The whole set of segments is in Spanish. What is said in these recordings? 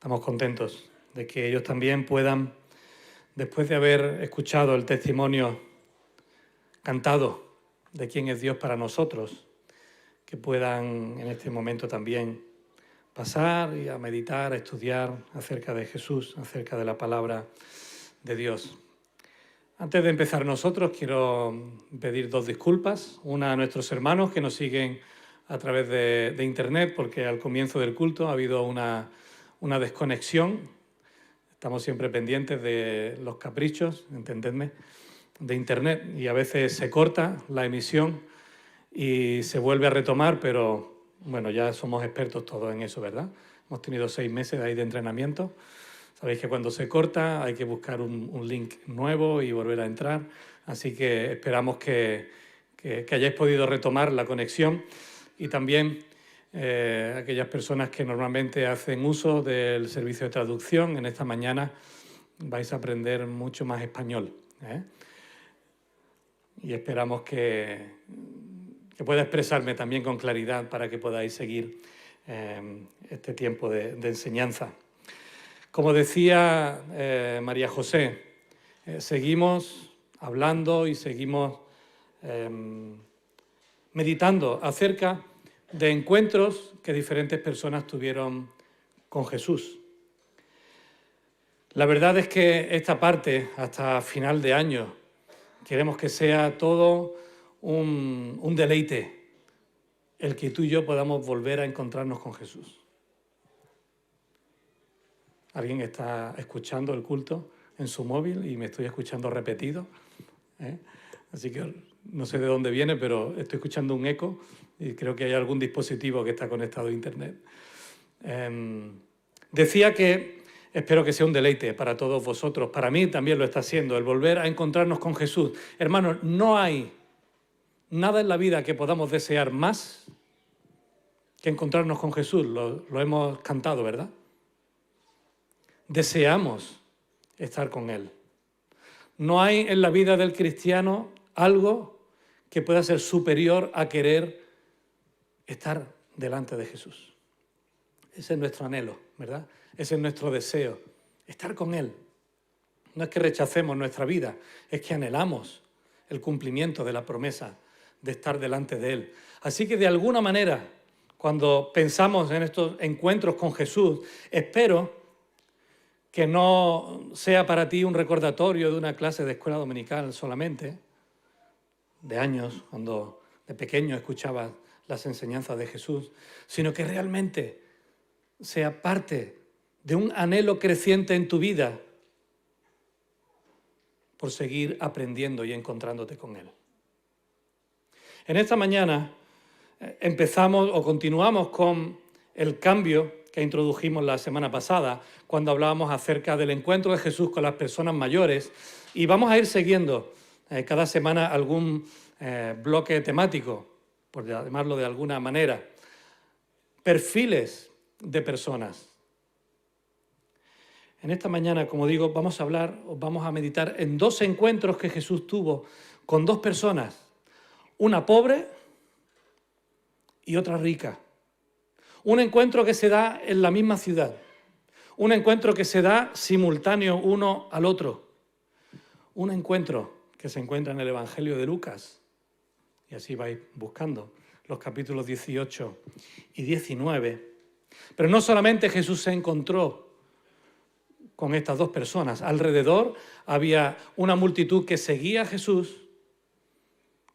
Estamos contentos de que ellos también puedan, después de haber escuchado el testimonio cantado de quién es Dios para nosotros, que puedan en este momento también pasar y a meditar, a estudiar acerca de Jesús, acerca de la palabra de Dios. Antes de empezar nosotros, quiero pedir dos disculpas. Una a nuestros hermanos que nos siguen a través de internet, porque al comienzo del culto ha habido una desconexión. Estamos siempre pendientes de los caprichos, entendedme, de internet, y a veces se corta la emisión y se vuelve a retomar, pero bueno, ya somos expertos todos en eso, ¿verdad? Hemos tenido 6 meses ahí de entrenamiento. Sabéis que cuando se corta hay que buscar un link nuevo y volver a entrar, así que esperamos que hayáis podido retomar la conexión y también aquellas personas que normalmente hacen uso del servicio de traducción, en esta mañana vais a aprender mucho más español, ¿eh? Y esperamos que pueda expresarme también con claridad para que podáis seguir este tiempo de enseñanza. Como decía María José, seguimos hablando y seguimos meditando acerca de encuentros que diferentes personas tuvieron con Jesús. La verdad es que esta parte, hasta final de año, queremos que sea todo un deleite el que tú y yo podamos volver a encontrarnos con Jesús. Alguien está escuchando el culto en su móvil y me estoy escuchando repetido, ¿eh? Así que no sé de dónde viene, pero estoy escuchando un eco y creo que hay algún dispositivo que está conectado a internet. Decía que espero que sea un deleite para todos vosotros. Para mí también lo está siendo, el volver a encontrarnos con Jesús. Hermanos, no hay nada en la vida que podamos desear más que encontrarnos con Jesús. Lo hemos cantado, ¿verdad? Deseamos estar con Él. No hay en la vida del cristiano algo que pueda ser superior a querer estar delante de Jesús. Ese es nuestro anhelo, ¿verdad? Ese es nuestro deseo, estar con Él. No es que rechacemos nuestra vida, es que anhelamos el cumplimiento de la promesa de estar delante de Él. Así que de alguna manera, cuando pensamos en estos encuentros con Jesús, espero que no sea para ti un recordatorio de una clase de escuela dominical solamente, de años, cuando de pequeño escuchabas las enseñanzas de Jesús, sino que realmente sea parte de un anhelo creciente en tu vida por seguir aprendiendo y encontrándote con Él. En esta mañana empezamos o continuamos con el cambio que introdujimos la semana pasada, cuando hablábamos acerca del encuentro de Jesús con las personas mayores, y vamos a ir siguiendo cada semana algún bloque temático, por llamarlo de alguna manera, perfiles de personas. En esta mañana, como digo, vamos a meditar en 2 encuentros que Jesús tuvo con 2 personas, una pobre y otra rica. Un encuentro que se da en la misma ciudad, un encuentro que se da simultáneo uno al otro, un encuentro que se encuentra en el Evangelio de Lucas, y así vais buscando los capítulos 18 y 19. Pero no solamente Jesús se encontró con estas 2 personas, alrededor había una multitud que seguía a Jesús,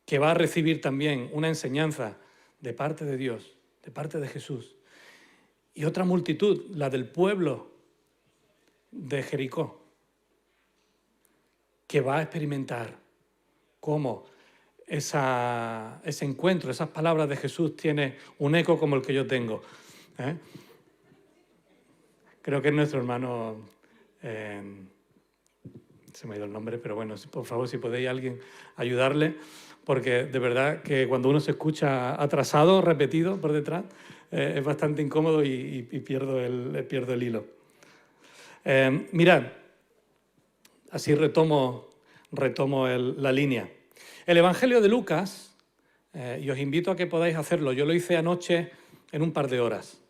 que va a recibir también una enseñanza de parte de Dios, de parte de Jesús, y otra multitud, la del pueblo de Jericó, que va a experimentar cómo ese encuentro, esas palabras de Jesús tiene un eco como el que yo tengo, ¿eh? Creo que es nuestro hermano, se me ha ido el nombre, pero bueno, por favor, si podéis alguien ayudarle, porque de verdad que cuando uno se escucha atrasado, repetido por detrás, es bastante incómodo y pierdo el hilo. Mirad, así retomo la línea. El Evangelio de Lucas, y os invito a que podáis hacerlo, yo lo hice anoche en un par de horas.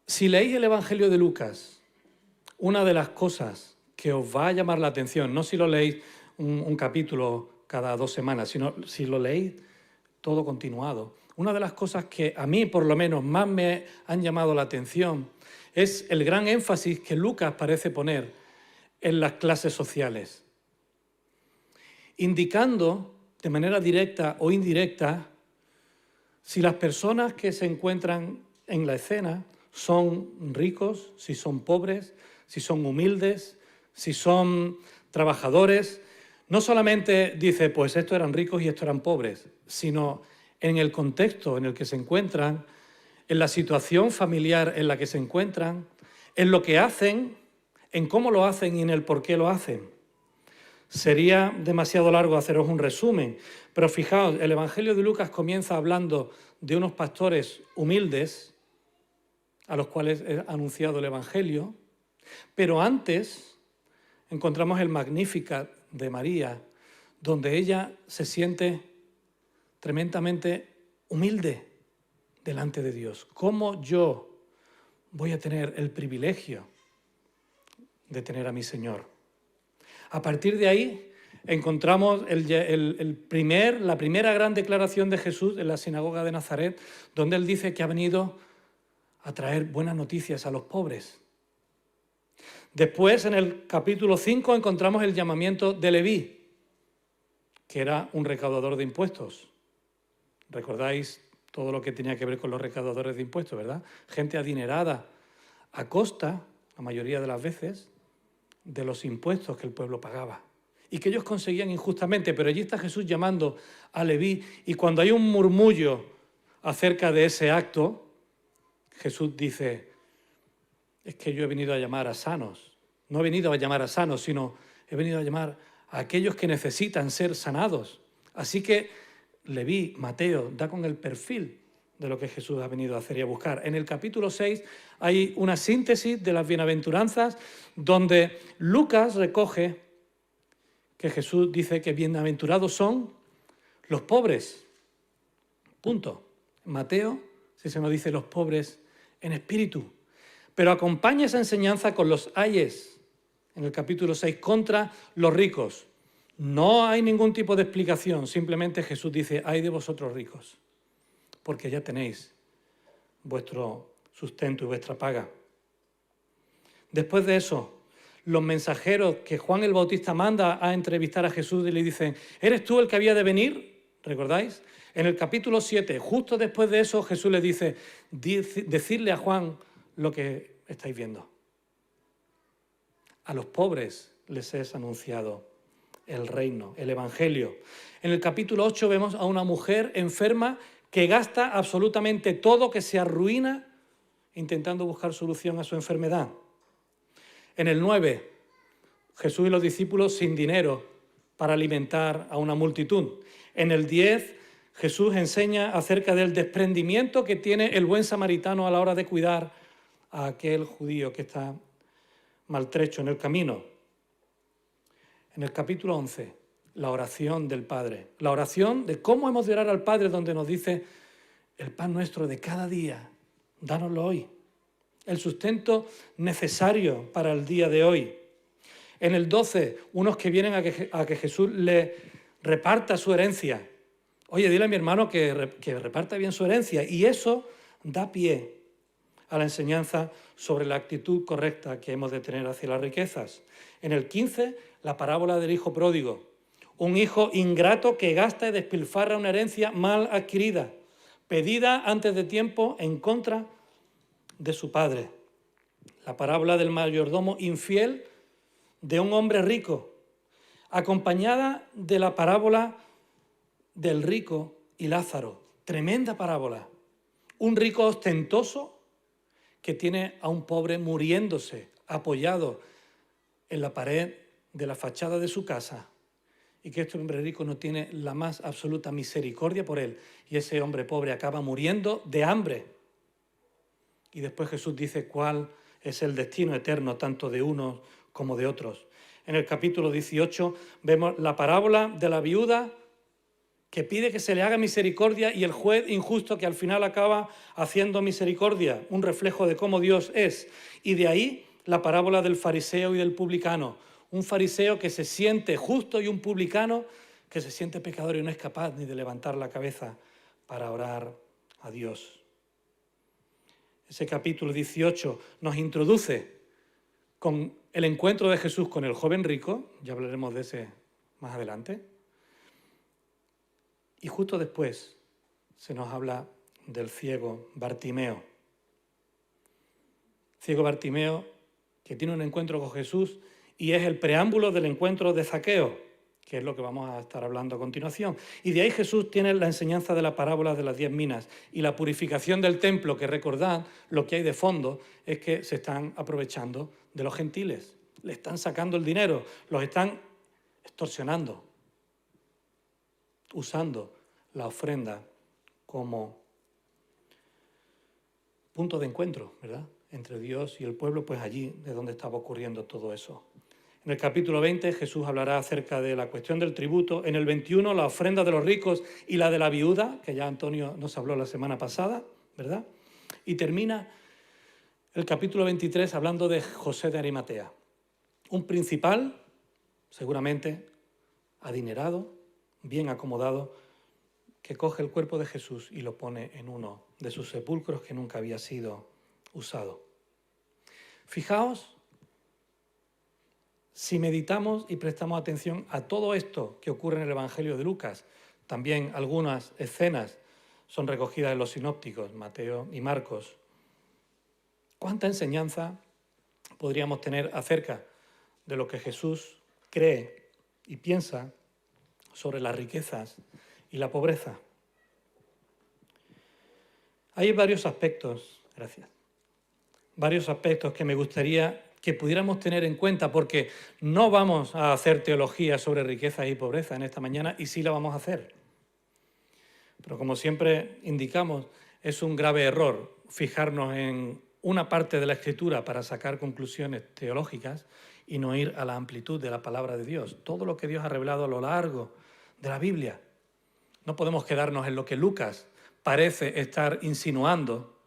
Si leéis el Evangelio de Lucas, una de las cosas que os va a llamar la atención, no si lo leéis un capítulo cada 2 semanas, sino si lo leéis todo continuado, una de las cosas que a mí por lo menos más me han llamado la atención es el gran énfasis que Lucas parece poner en las clases sociales, indicando de manera directa o indirecta si las personas que se encuentran en la escena son ricos, si son pobres, si son humildes, si son trabajadores. No solamente dice, pues estos eran ricos y estos eran pobres, sino en el contexto en el que se encuentran, en la situación familiar en la que se encuentran, en lo que hacen, en cómo lo hacen y en el por qué lo hacen. Sería demasiado largo haceros un resumen, pero fijaos, el Evangelio de Lucas comienza hablando de unos pastores humildes a los cuales he anunciado el Evangelio, pero antes encontramos el Magnificat de María, donde ella se siente tremendamente humilde delante de Dios. ¿Cómo yo voy a tener el privilegio de tener a mi Señor? A partir de ahí encontramos la primera gran declaración de Jesús en la sinagoga de Nazaret, donde él dice que ha venido a traer buenas noticias a los pobres. Después, en el capítulo 5, encontramos el llamamiento de Leví, que era un recaudador de impuestos. ¿Recordáis todo lo que tenía que ver con los recaudadores de impuestos, verdad? Gente adinerada a costa, la mayoría de las veces, de los impuestos que el pueblo pagaba y que ellos conseguían injustamente, pero allí está Jesús llamando a Leví, y cuando hay un murmullo acerca de ese acto, Jesús dice, es que yo he venido a llamar a sanos, no he venido a llamar a sanos, sino he venido a llamar a aquellos que necesitan ser sanados. Así que Leví, Mateo, da con el perfil de lo que Jesús ha venido a hacer y a buscar. En el capítulo 6 hay una síntesis de las bienaventuranzas donde Lucas recoge que Jesús dice que bienaventurados son los pobres. Punto. Mateo, si se nos dice los pobres en espíritu. Pero acompaña esa enseñanza con los ayes en el capítulo 6 contra los ricos. No hay ningún tipo de explicación, simplemente Jesús dice, ay de vosotros ricos, porque ya tenéis vuestro sustento y vuestra paga. Después de eso, los mensajeros que Juan el Bautista manda a entrevistar a Jesús y le dicen, ¿eres tú el que había de venir? ¿Recordáis? En el capítulo 7, justo después de eso, Jesús le dice, decidle a Juan lo que estáis viendo. A los pobres les es anunciado el reino, el evangelio. En el capítulo 8 vemos a una mujer enferma que gasta absolutamente todo, que se arruina intentando buscar solución a su enfermedad. En el 9, Jesús y los discípulos sin dinero para alimentar a una multitud. En el 10, Jesús enseña acerca del desprendimiento que tiene el buen samaritano a la hora de cuidar a aquel judío que está maltrecho en el camino. En el capítulo 11, la oración del Padre. La oración de cómo hemos de orar al Padre, donde nos dice, el pan nuestro de cada día, dánoslo hoy. El sustento necesario para el día de hoy. En el 12, unos que vienen a que Jesús le reparta su herencia. Oye, dile a mi hermano que reparta bien su herencia. Y eso da pie a la enseñanza sobre la actitud correcta que hemos de tener hacia las riquezas. En el 15, la parábola del hijo pródigo. Un hijo ingrato que gasta y despilfarra una herencia mal adquirida, pedida antes de tiempo en contra de su padre. La parábola del mayordomo infiel de un hombre rico, acompañada de la parábola del rico y Lázaro. Tremenda parábola. Un rico ostentoso que tiene a un pobre muriéndose, apoyado en la pared de la fachada de su casa, y que este hombre rico no tiene la más absoluta misericordia por él, y ese hombre pobre acaba muriendo de hambre. Y después Jesús dice cuál es el destino eterno tanto de unos como de otros. En el capítulo 18 vemos la parábola de la viuda que pide que se le haga misericordia, y el juez injusto que al final acaba haciendo misericordia, un reflejo de cómo Dios es. Y de ahí la parábola del fariseo y del publicano. Un fariseo que se siente justo y un publicano que se siente pecador y no es capaz ni de levantar la cabeza para orar a Dios. Ese capítulo 18 nos introduce con el encuentro de Jesús con el joven rico, ya hablaremos de ese más adelante, y justo después se nos habla del ciego Bartimeo. Ciego Bartimeo que tiene un encuentro con Jesús y es el preámbulo del encuentro de Zaqueo, que es lo que vamos a estar hablando a continuación. Y de ahí Jesús tiene la enseñanza de la parábola de las 10 minas y la purificación del templo, que recordad, lo que hay de fondo es que se están aprovechando de los gentiles, le están sacando el dinero, los están extorsionando, usando la ofrenda como punto de encuentro, ¿verdad?, entre Dios y el pueblo, pues allí de donde estaba ocurriendo todo eso. En el capítulo 20 Jesús hablará acerca de la cuestión del tributo. En el 21 la ofrenda de los ricos y la de la viuda, que ya Antonio nos habló la semana pasada, ¿verdad? Y termina el capítulo 23 hablando de José de Arimatea, un principal, seguramente adinerado, bien acomodado, que coge el cuerpo de Jesús y lo pone en uno de sus sepulcros que nunca había sido usado. Fijaos, si meditamos y prestamos atención a todo esto que ocurre en el Evangelio de Lucas, también algunas escenas son recogidas en los sinópticos, Mateo y Marcos. ¿Cuánta enseñanza podríamos tener acerca de lo que Jesús cree y piensa sobre las riquezas y la pobreza? Hay varios aspectos, varios aspectos que me gustaría que pudiéramos tener en cuenta, porque no vamos a hacer teología sobre riquezas y pobreza en esta mañana, y sí la vamos a hacer. Pero como siempre indicamos, es un grave error fijarnos en una parte de la Escritura para sacar conclusiones teológicas y no ir a la amplitud de la palabra de Dios. Todo lo que Dios ha revelado a lo largo de la Biblia. No podemos quedarnos en lo que Lucas parece estar insinuando,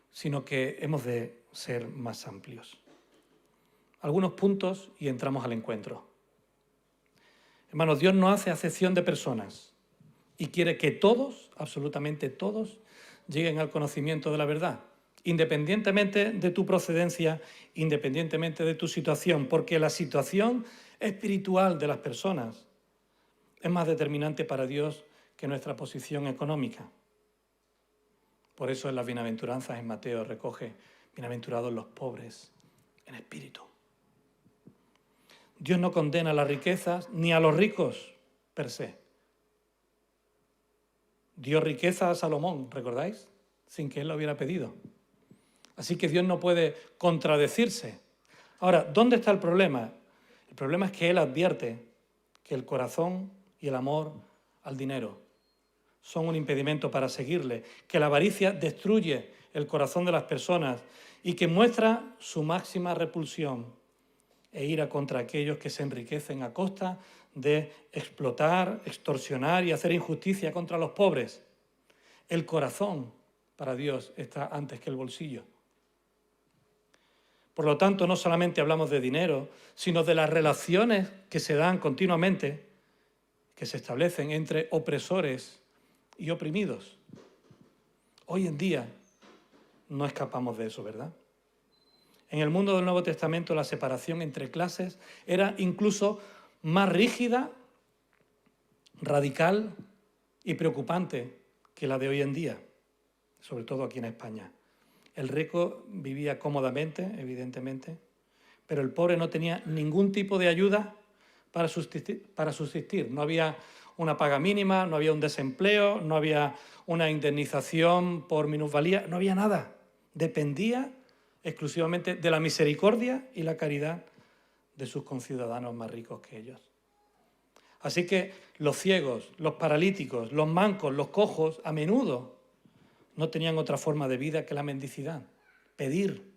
sino que hemos de ser más amplios. Algunos puntos y entramos al encuentro. Hermanos, Dios no hace acepción de personas y quiere que todos, absolutamente todos, lleguen al conocimiento de la verdad, independientemente de tu procedencia, independientemente de tu situación, porque la situación espiritual de las personas es más determinante para Dios que nuestra posición económica. Por eso en las bienaventuranzas en Mateo recoge: bienaventurados los pobres en espíritu. Dios no condena a las riquezas ni a los ricos per se. Dio riqueza a Salomón, ¿recordáis?, sin que él lo hubiera pedido. Así que Dios no puede contradecirse. Ahora, ¿dónde está el problema? El problema es que él advierte que el corazón y el amor al dinero son un impedimento para seguirle, que la avaricia destruye el corazón de las personas y que muestra su máxima repulsión e ira contra aquellos que se enriquecen a costa de explotar, extorsionar y hacer injusticia contra los pobres. El corazón para Dios está antes que el bolsillo. Por lo tanto, no solamente hablamos de dinero, sino de las relaciones que se dan continuamente, que se establecen entre opresores y oprimidos. Hoy en día no escapamos de eso, ¿verdad? En el mundo del Nuevo Testamento la separación entre clases era incluso más rígida, radical y preocupante que la de hoy en día, sobre todo aquí en España. El rico vivía cómodamente, evidentemente, pero el pobre no tenía ningún tipo de ayuda para subsistir. No había una paga mínima, no había un desempleo, no había una indemnización por minusvalía, no había nada. Dependía exclusivamente de la misericordia y la caridad de sus conciudadanos más ricos que ellos. Así que los ciegos, los paralíticos, los mancos, los cojos, a menudo no tenían otra forma de vida que la mendicidad, pedir.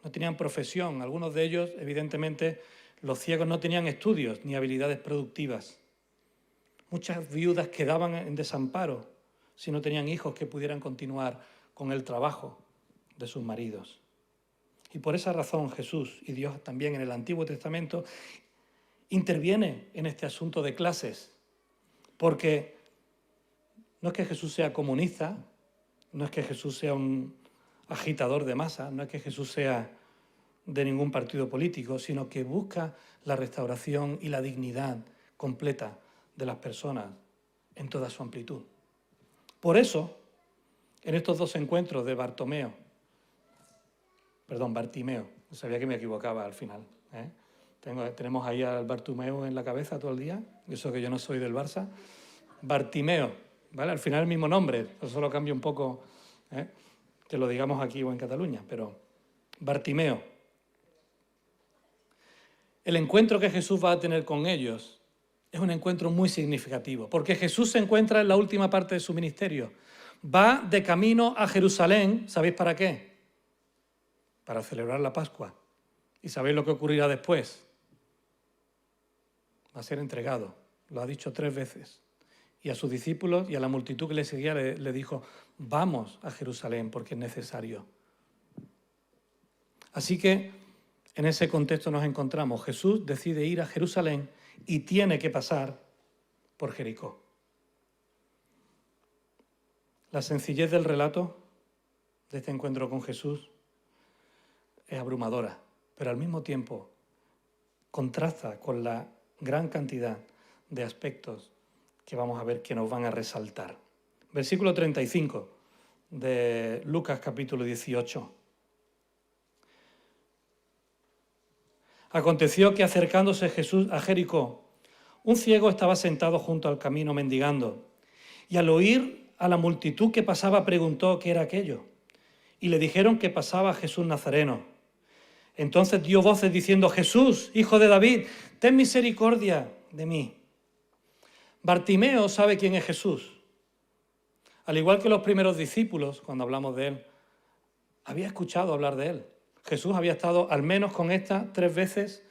No tenían profesión. Algunos de ellos, evidentemente, los ciegos no tenían estudios ni habilidades productivas. Muchas viudas quedaban en desamparo si no tenían hijos que pudieran continuar con el trabajo de sus maridos. Y por esa razón Jesús y Dios también en el Antiguo Testamento interviene en este asunto de clases, porque no es que Jesús sea comunista, no es que Jesús sea un agitador de masa, no es que Jesús sea de ningún partido político, sino que busca la restauración y la dignidad completa de las personas en toda su amplitud. Por eso, en estos dos encuentros de Bartimeo, sabía que me equivocaba al final, ¿eh? Tenemos ahí al Bartomeu en la cabeza todo el día, eso que yo no soy del Barça. Bartimeo, ¿vale? Al final el mismo nombre, eso solo cambia un poco, que lo digamos aquí o en Cataluña, pero Bartimeo. El encuentro que Jesús va a tener con ellos es un encuentro muy significativo, porque Jesús se encuentra en la última parte de su ministerio. Va de camino a Jerusalén, ¿sabéis para qué? Para celebrar la Pascua. ¿Y sabéis lo que ocurrirá después? Va a ser entregado, lo ha dicho 3 veces. Y a sus discípulos y a la multitud que le seguía le dijo, vamos a Jerusalén porque es necesario. Así que en ese contexto nos encontramos. Jesús decide ir a Jerusalén y tiene que pasar por Jericó. La sencillez del relato de este encuentro con Jesús es abrumadora, pero al mismo tiempo contrasta con la gran cantidad de aspectos que vamos a ver que nos van a resaltar. Versículo 35 de Lucas capítulo 18. Aconteció que acercándose Jesús a Jericó, un ciego estaba sentado junto al camino mendigando, y al oír a la multitud que pasaba preguntó qué era aquello, y le dijeron que pasaba Jesús Nazareno. Entonces dio voces diciendo, Jesús, hijo de David, ten misericordia de mí. Bartimeo sabe quién es Jesús. Al igual que los primeros discípulos, cuando hablamos de él, había escuchado hablar de él. Jesús había estado al menos con estas 3 veces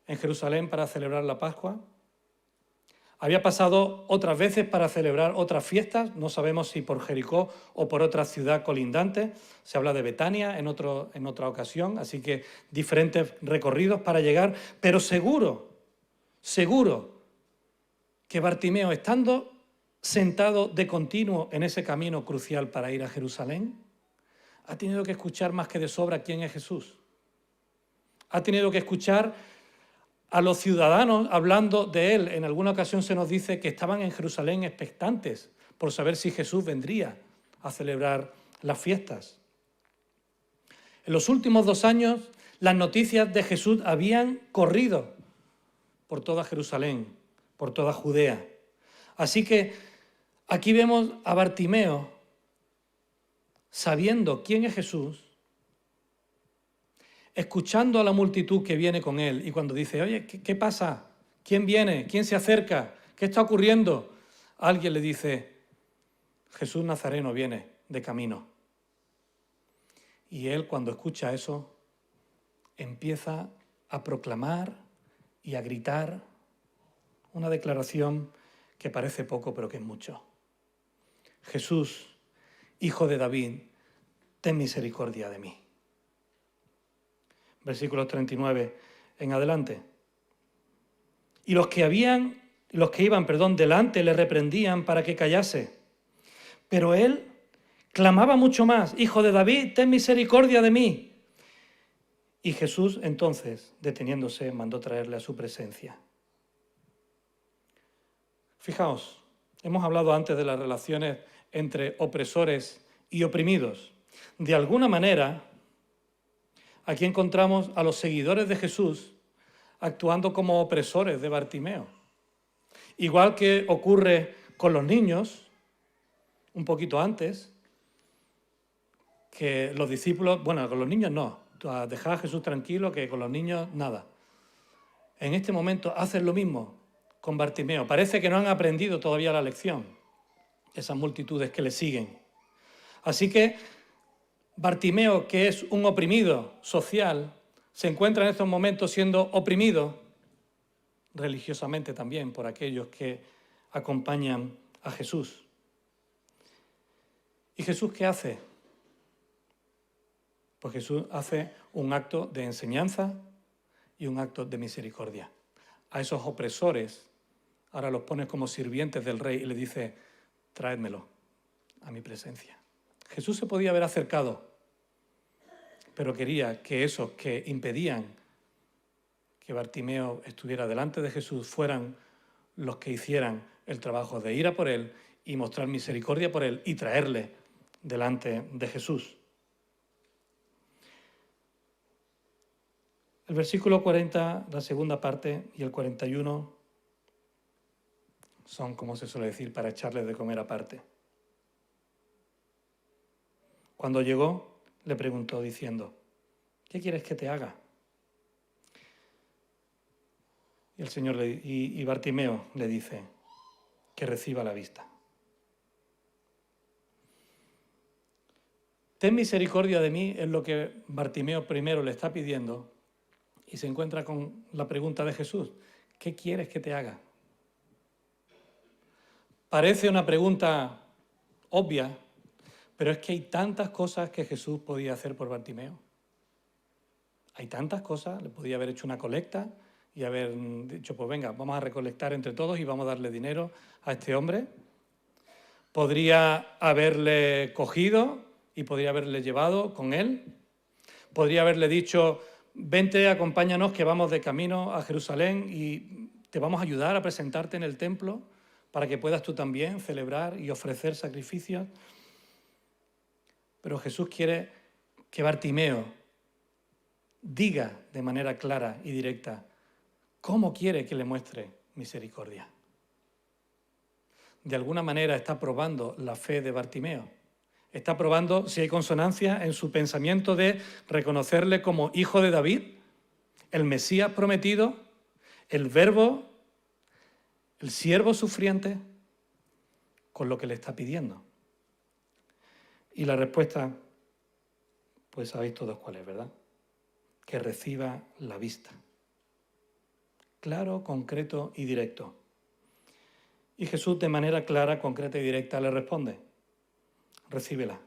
en Jerusalén para celebrar la Pascua. Había pasado otras veces para celebrar otras fiestas, no sabemos si por Jericó o por otra ciudad colindante. Se habla de Betania en otra ocasión, así que diferentes recorridos para llegar. Pero seguro que Bartimeo, estando sentado de continuo en ese camino crucial para ir a Jerusalén, ha tenido que escuchar más que de sobra quién es Jesús. Ha tenido que escuchar a los ciudadanos hablando de él. En alguna ocasión se nos dice que estaban en Jerusalén expectantes por saber si Jesús vendría a celebrar las fiestas. En los últimos 2 años, las noticias de Jesús habían corrido por toda Jerusalén, por toda Judea. Así que aquí vemos a Bartimeo sabiendo quién es Jesús, escuchando a la multitud que viene con él, y cuando dice, oye, ¿qué pasa? ¿Quién viene? ¿Quién se acerca? ¿Qué está ocurriendo? Alguien le dice, Jesús Nazareno viene de camino. Y él, cuando escucha eso, empieza a proclamar y a gritar una declaración que parece poco, pero que es mucho. Jesús, hijo de David, ten misericordia de mí. Versículos 39 en adelante. Y los que iban delante le reprendían para que callase. Pero él clamaba mucho más, Hijo de David, ten misericordia de mí. Y Jesús entonces, deteniéndose, mandó traerle a su presencia. Fijaos, hemos hablado antes de las relaciones entre opresores y oprimidos. De alguna manera, aquí encontramos a los seguidores de Jesús actuando como opresores de Bartimeo. Igual que ocurre con los niños, un poquito antes, que los discípulos, bueno, con los niños no, dejad a Jesús tranquilo, que con los niños nada. En este momento hacen lo mismo con Bartimeo. Parece que no han aprendido todavía la lección, esas multitudes que le siguen. Así que Bartimeo, que es un oprimido social, se encuentra en estos momentos siendo oprimido religiosamente también por aquellos que acompañan a Jesús. ¿Y Jesús qué hace? Pues Jesús hace un acto de enseñanza y un acto de misericordia. A esos opresores ahora los pone como sirvientes del rey y le dice: tráedmelo a mi presencia. Jesús se podía haber acercado, pero quería que esos que impedían que Bartimeo estuviera delante de Jesús fueran los que hicieran el trabajo de ir a por él y mostrar misericordia por él y traerle delante de Jesús. El versículo 40, la segunda parte, y el 41 son, como se suele decir, para echarles de comer aparte. Cuando llegó, le preguntó diciendo: ¿qué quieres que te haga? Y el Señor y Bartimeo le dice: que reciba la vista. Ten misericordia de mí, es lo que Bartimeo primero le está pidiendo, y se encuentra con la pregunta de Jesús: ¿qué quieres que te haga? Parece una pregunta obvia, pero es que hay tantas cosas que Jesús podía hacer por Bartimeo. Hay tantas cosas, le podía haber hecho una colecta y haber dicho: pues venga, vamos a recolectar entre todos y vamos a darle dinero a este hombre. Podría haberle cogido y podría haberle llevado con él. Podría haberle dicho: vente, acompáñanos, que vamos de camino a Jerusalén y te vamos a ayudar a presentarte en el templo para que puedas tú también celebrar y ofrecer sacrificios. Pero Jesús quiere que Bartimeo diga de manera clara y directa cómo quiere que le muestre misericordia. De alguna manera está probando la fe de Bartimeo. Está probando si hay consonancia en su pensamiento de reconocerle como hijo de David, el Mesías prometido, el Verbo, el siervo sufriente, con lo que le está pidiendo. Y la respuesta, pues sabéis todos cuál es, ¿verdad? Que reciba la vista. Claro, concreto y directo. Y Jesús de manera clara, concreta y directa le responde: recíbela.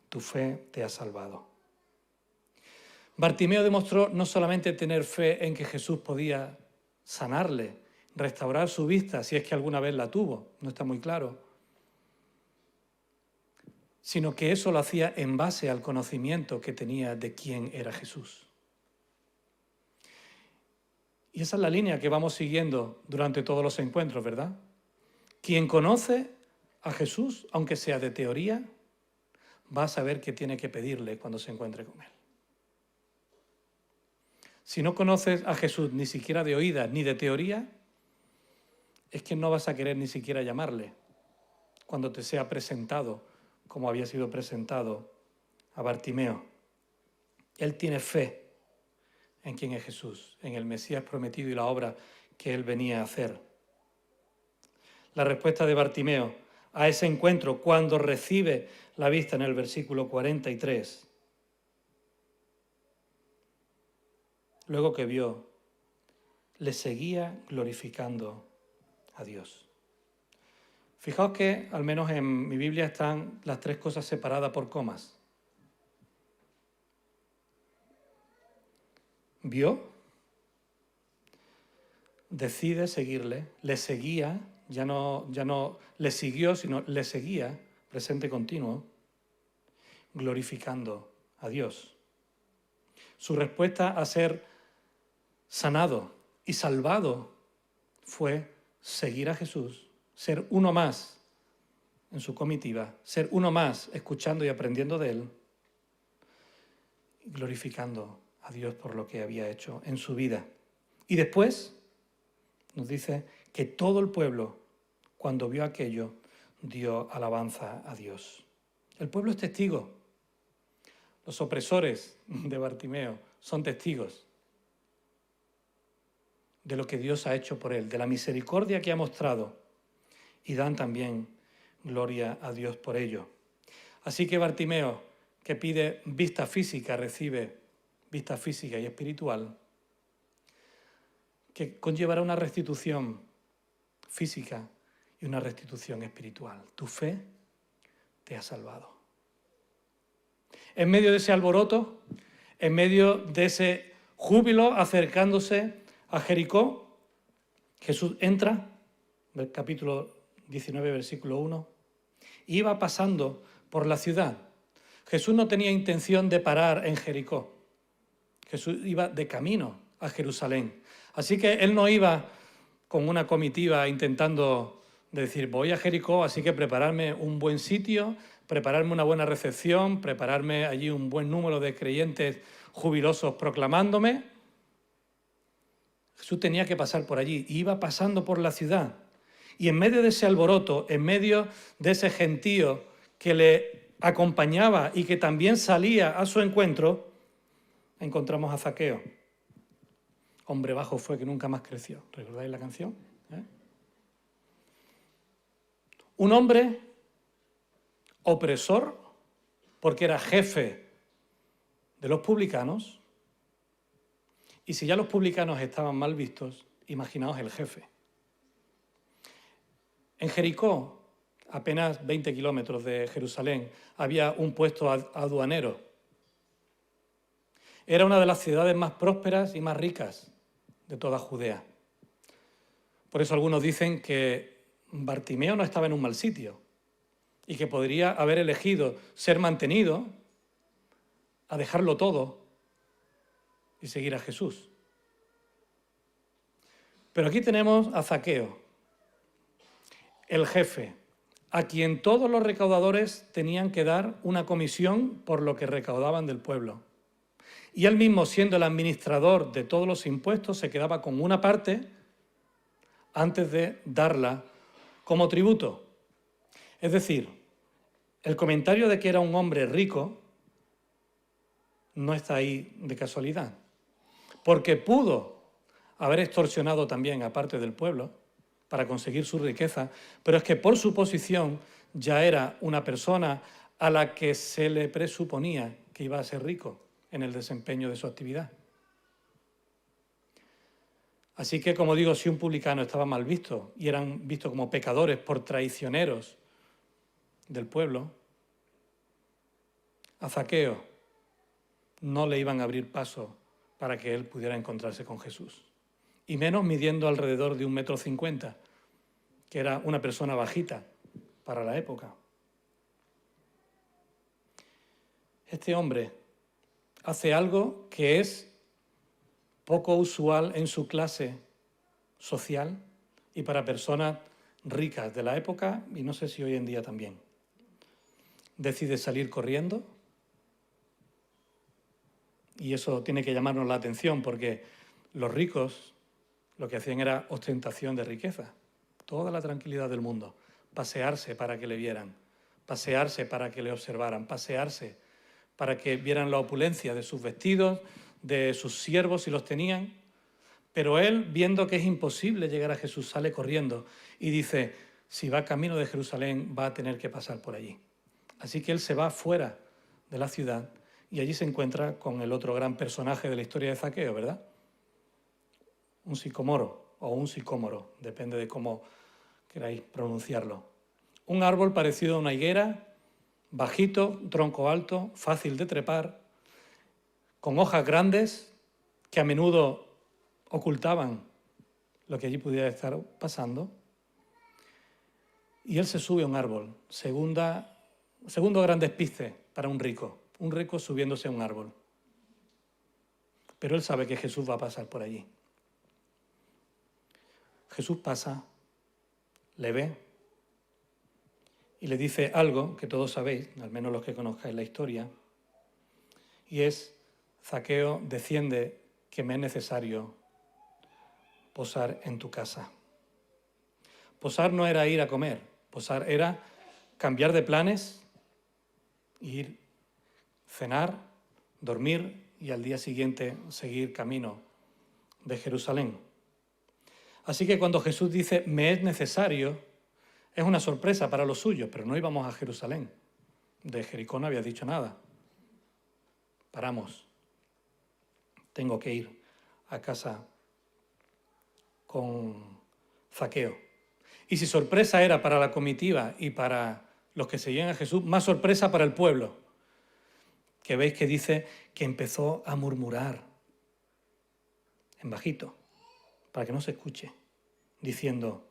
Tu fe te ha salvado. Bartimeo demostró no solamente tener fe en que Jesús podía sanarle, restaurar su vista, si es que alguna vez la tuvo, no está muy claro, sino que eso lo hacía en base al conocimiento que tenía de quién era Jesús. Y esa es la línea que vamos siguiendo durante todos los encuentros, ¿verdad? Quien conoce a Jesús, aunque sea de teoría, va a saber qué tiene que pedirle cuando se encuentre con él. Si no conoces a Jesús ni siquiera de oídas ni de teoría, es que no vas a querer ni siquiera llamarle cuando te sea presentado como había sido presentado a Bartimeo. Él tiene fe en quién es Jesús, en el Mesías prometido y la obra que él venía a hacer. La respuesta de Bartimeo a ese encuentro cuando recibe la vista en el versículo 43. Luego que vio, le seguía glorificando a Dios. Fijaos que, al menos en mi Biblia, están las tres cosas separadas por comas. Vio, decide seguirle, le seguía, ya no le siguió, sino le seguía, presente continuo, glorificando a Dios. Su respuesta a ser sanado y salvado fue seguir a Jesús, ser uno más en su comitiva, ser uno más escuchando y aprendiendo de él, glorificando a Dios por lo que había hecho en su vida. Y después nos dice que todo el pueblo, cuando vio aquello, dio alabanza a Dios. El pueblo es testigo. Los opresores de Bartimeo son testigos de lo que Dios ha hecho por él, de la misericordia que ha mostrado, y dan también gloria a Dios por ello. Así que Bartimeo, que pide vista física, recibe vista física y espiritual, que conllevará una restitución física y una restitución espiritual. Tu fe te ha salvado. En medio de ese alboroto, en medio de ese júbilo acercándose a Jericó, Jesús entra, capítulo 19, versículo 1, iba pasando por la ciudad. Jesús no tenía intención de parar en Jericó. Jesús iba de camino a Jerusalén. Así que él no iba con una comitiva intentando decir, voy a Jericó, así que prepararme un buen sitio, prepararme una buena recepción, prepararme allí un buen número de creyentes jubilosos proclamándome. Jesús tenía que pasar por allí, iba pasando por la ciudad. Y en medio de ese alboroto, en medio de ese gentío que le acompañaba y que también salía a su encuentro, encontramos a Zaqueo. Hombre bajo fue que nunca más creció. ¿Recordáis la canción? Un hombre opresor, porque era jefe de los publicanos, y si ya los publicanos estaban mal vistos, imaginaos el jefe. En Jericó, apenas 20 kilómetros de Jerusalén, había un puesto aduanero. Era una de las ciudades más prósperas y más ricas de toda Judea. Por eso algunos dicen que Bartimeo no estaba en un mal sitio y que podría haber elegido ser mantenido a dejarlo todo y seguir a Jesús. Pero aquí tenemos a Zaqueo, el jefe, a quien todos los recaudadores tenían que dar una comisión por lo que recaudaban del pueblo. Y él mismo, siendo el administrador de todos los impuestos, se quedaba con una parte antes de darla como tributo. Es decir, el comentario de que era un hombre rico no está ahí de casualidad, porque pudo haber extorsionado también a parte del pueblo para conseguir su riqueza, pero es que por su posición ya era una persona a la que se le presuponía que iba a ser rico en el desempeño de su actividad. Así que, como digo, si un publicano estaba mal visto y eran vistos como pecadores por traicioneros del pueblo, a Zaqueo no le iban a abrir paso para que él pudiera encontrarse con Jesús. Y menos midiendo alrededor de 1,50 m, que era una persona bajita para la época. Este hombre hace algo que es poco usual en su clase social y para personas ricas de la época, y no sé si hoy en día también. Decide salir corriendo, y eso tiene que llamarnos la atención porque los ricos lo que hacían era ostentación de riqueza, toda la tranquilidad del mundo, pasearse para que le vieran, pasearse para que le observaran, pasearse para que vieran la opulencia de sus vestidos, de sus siervos si los tenían. Pero él, viendo que es imposible llegar a Jesús, sale corriendo y dice, si va camino de Jerusalén va a tener que pasar por allí. Así que él se va fuera de la ciudad y allí se encuentra con el otro gran personaje de la historia de Zaqueo, ¿verdad? Un sicomoro o un sicómoro, depende de cómo queráis pronunciarlo. Un árbol parecido a una higuera, bajito, tronco alto, fácil de trepar, con hojas grandes que a menudo ocultaban lo que allí pudiera estar pasando. Y él se sube a un árbol, segundo gran despiste para un rico subiéndose a un árbol. Pero él sabe que Jesús va a pasar por allí. Jesús pasa, le ve y le dice algo que todos sabéis, al menos los que conozcáis la historia, y es, Zaqueo, desciende, que me es necesario posar en tu casa. Posar no era ir a comer, posar era cambiar de planes, ir, cenar, dormir y al día siguiente seguir camino de Jerusalén. Así que cuando Jesús dice, me es necesario, es una sorpresa para los suyos, pero no íbamos a Jerusalén. De Jericó no había dicho nada. Paramos. Tengo que ir a casa con Zaqueo. Y si sorpresa era para la comitiva y para los que seguían a Jesús, más sorpresa para el pueblo, que veis que dice que empezó a murmurar en bajito, para que no se escuche, diciendo: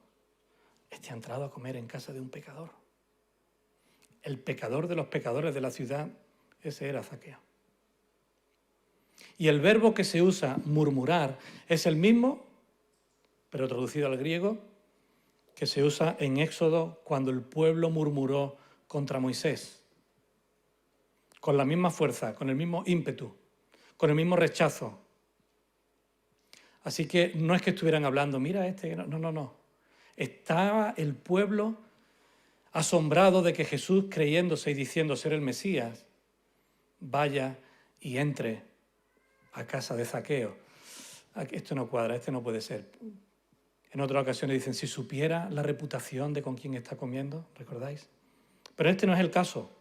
este ha entrado a comer en casa de un pecador. El pecador de los pecadores de la ciudad, ese era Zaqueo. Y el verbo que se usa, murmurar, es el mismo, pero traducido al griego, que se usa en Éxodo cuando el pueblo murmuró contra Moisés. Con la misma fuerza, con el mismo ímpetu, con el mismo rechazo. Así que no es que estuvieran hablando, mira este, no. Estaba el pueblo asombrado de que Jesús, creyéndose y diciendo ser el Mesías, vaya y entre a casa de Zaqueo. Esto no cuadra, este no puede ser. En otras ocasiones dicen, si supiera la reputación de con quién está comiendo, ¿recordáis? Pero este no es el caso.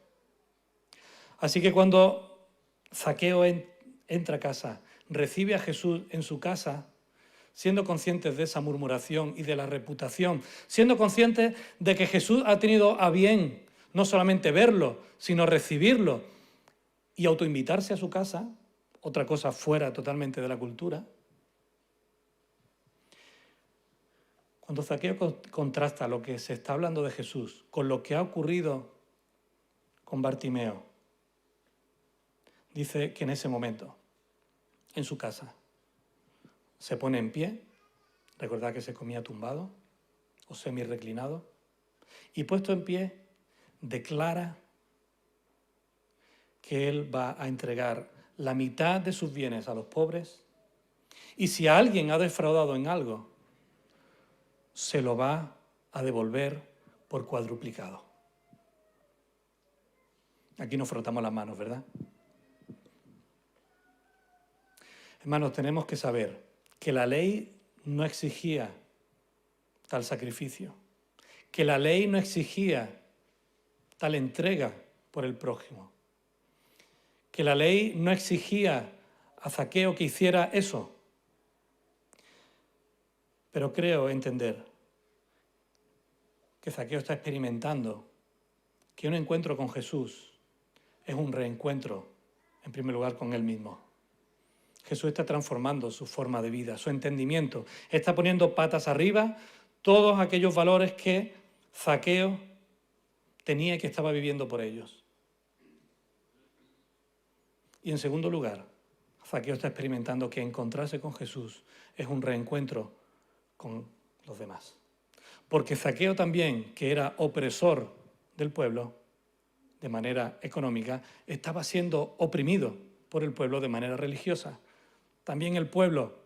Así que cuando Zaqueo entra a casa, recibe a Jesús en su casa, siendo conscientes de esa murmuración y de la reputación, siendo conscientes de que Jesús ha tenido a bien no solamente verlo, sino recibirlo y autoinvitarse a su casa, otra cosa fuera totalmente de la cultura. Cuando Zaqueo contrasta lo que se está hablando de Jesús con lo que ha ocurrido con Bartimeo, dice que en ese momento, en su casa, se pone en pie, recordad que se comía tumbado o semi-reclinado, y puesto en pie, declara que él va a entregar la mitad de sus bienes a los pobres, y si a alguien ha defraudado en algo, se lo va a devolver por cuadruplicado. Aquí nos frotamos las manos, ¿verdad? Hermanos, tenemos que saber que la ley no exigía tal sacrificio, que la ley no exigía tal entrega por el prójimo, que la ley no exigía a Zaqueo que hiciera eso. Pero creo entender que Zaqueo está experimentando que un encuentro con Jesús es un reencuentro, en primer lugar, con él mismo. Jesús está transformando su forma de vida, su entendimiento. Está poniendo patas arriba todos aquellos valores que Zaqueo tenía y que estaba viviendo por ellos. Y en segundo lugar, Zaqueo está experimentando que encontrarse con Jesús es un reencuentro con los demás. Porque Zaqueo también, que era opresor del pueblo de manera económica, estaba siendo oprimido por el pueblo de manera religiosa. También el pueblo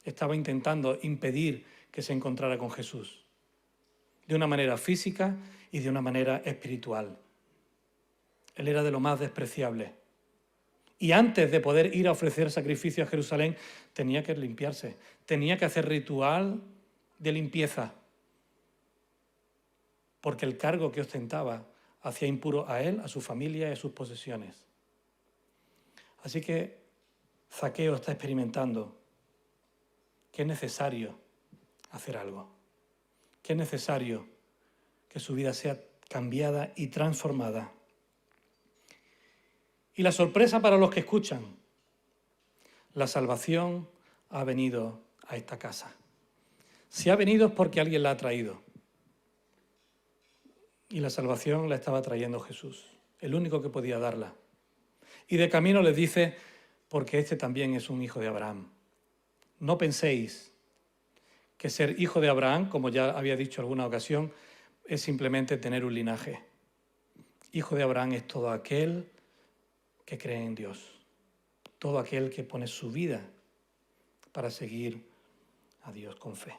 estaba intentando impedir que se encontrara con Jesús, de una manera física y de una manera espiritual. Él era de lo más despreciable. Y antes de poder ir a ofrecer sacrificio a Jerusalén, tenía que limpiarse, tenía que hacer ritual de limpieza, porque el cargo que ostentaba hacía impuro a él, a su familia y a sus posesiones. Así que Zaqueo está experimentando que es necesario hacer algo, que es necesario que su vida sea cambiada y transformada. Y la sorpresa para los que escuchan, la salvación ha venido a esta casa. Si ha venido es porque alguien la ha traído. Y la salvación la estaba trayendo Jesús, el único que podía darla. Y de camino les dice, porque este también es un hijo de Abraham. No penséis que ser hijo de Abraham, como ya había dicho en alguna ocasión, es simplemente tener un linaje. Hijo de Abraham es todo aquel que cree en Dios, todo aquel que pone su vida para seguir a Dios con fe.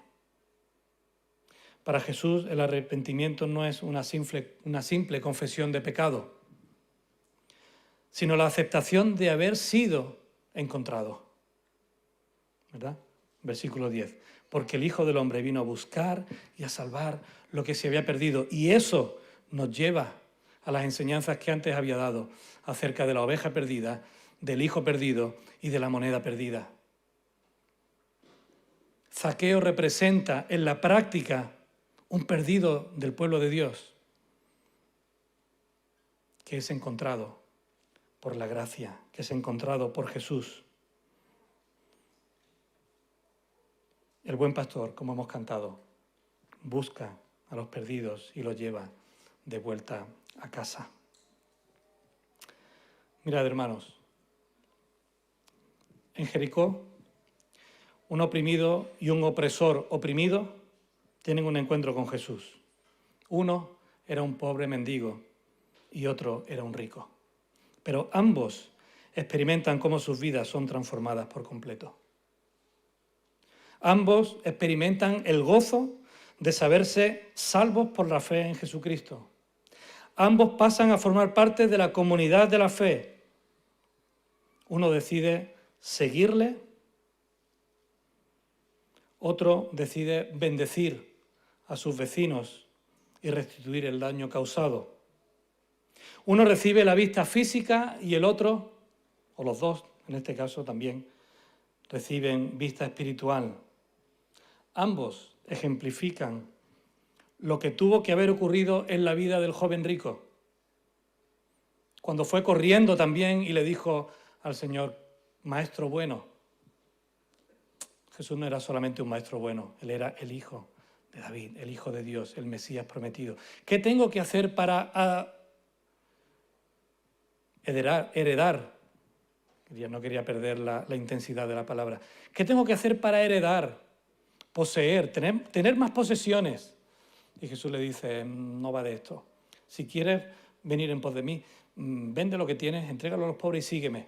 Para Jesús el arrepentimiento no es una simple confesión de pecado, sino la aceptación de haber sido encontrado. ¿Verdad? Versículo 10. Porque el Hijo del Hombre vino a buscar y a salvar lo que se había perdido. Y eso nos lleva a las enseñanzas que antes había dado acerca de la oveja perdida, del hijo perdido y de la moneda perdida. Zaqueo representa en la práctica un perdido del pueblo de Dios que es encontrado por la gracia, que es encontrado por Jesús. El buen pastor, como hemos cantado, busca a los perdidos y los lleva de vuelta a casa. Mirad, hermanos, en Jericó, un oprimido y un opresor oprimido tienen un encuentro con Jesús. Uno era un pobre mendigo y otro era un rico. Pero ambos experimentan cómo sus vidas son transformadas por completo. Ambos experimentan el gozo de saberse salvos por la fe en Jesucristo. Ambos pasan a formar parte de la comunidad de la fe. Uno decide seguirle, otro decide bendecir a sus vecinos y restituir el daño causado. Uno recibe la vista física y el otro, o los dos en este caso también, reciben vista espiritual. Ambos ejemplifican lo que tuvo que haber ocurrido en la vida del joven rico, cuando fue corriendo también y le dijo al Señor: Maestro bueno. Jesús no era solamente un maestro bueno, él era el hijo de David, el hijo de Dios, el Mesías prometido. ¿Qué tengo que hacer para heredar? Ya no quería perder la intensidad de la palabra. ¿Qué tengo que hacer para heredar, poseer, tener más posesiones? Y Jesús le dice: no va de esto. Si quieres venir en pos de mí, vende lo que tienes, entrégalo a los pobres y sígueme.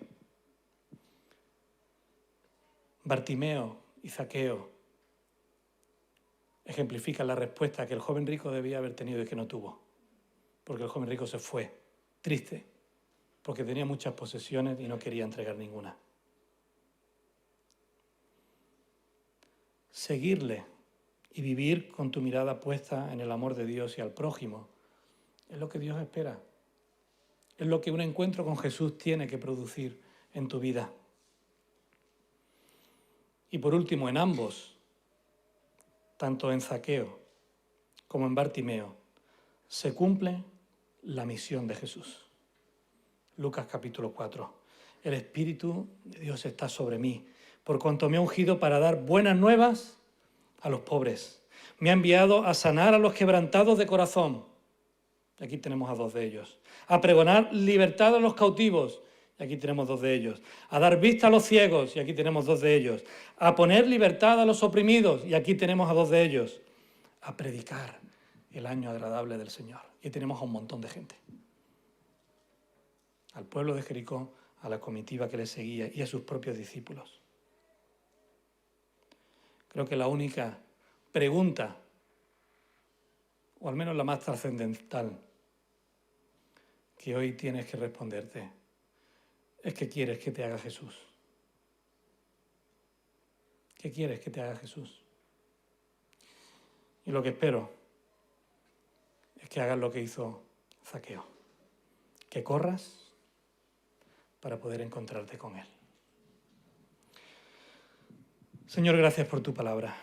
Bartimeo y Zaqueo ejemplifican la respuesta que el joven rico debía haber tenido y que no tuvo. Porque el joven rico se fue, triste, porque tenía muchas posesiones y no quería entregar ninguna. Seguirle y vivir con tu mirada puesta en el amor de Dios y al prójimo es lo que Dios espera. Es lo que un encuentro con Jesús tiene que producir en tu vida. Y por último, en ambos, tanto en Zaqueo como en Bartimeo, se cumple la misión de Jesús. Lucas capítulo 4. El Espíritu de Dios está sobre mí, por cuanto me ha ungido para dar buenas nuevas a los pobres. Me ha enviado a sanar a los quebrantados de corazón. Aquí tenemos a dos de ellos. A pregonar libertad a los cautivos. Y aquí tenemos dos de ellos. A dar vista a los ciegos. Y aquí tenemos dos de ellos. A poner libertad a los oprimidos. Y aquí tenemos a dos de ellos. A predicar el año agradable del Señor. Y tenemos a un montón de gente. Al pueblo de Jericó, a la comitiva que le seguía y a sus propios discípulos. Creo que la única pregunta, o al menos la más trascendental, que hoy tienes que responderte, es: ¿qué quieres que te haga Jesús? ¿Qué quieres que te haga Jesús? Y lo que espero es que hagas lo que hizo Zaqueo, que corras para poder encontrarte con Él. Señor, gracias por tu palabra.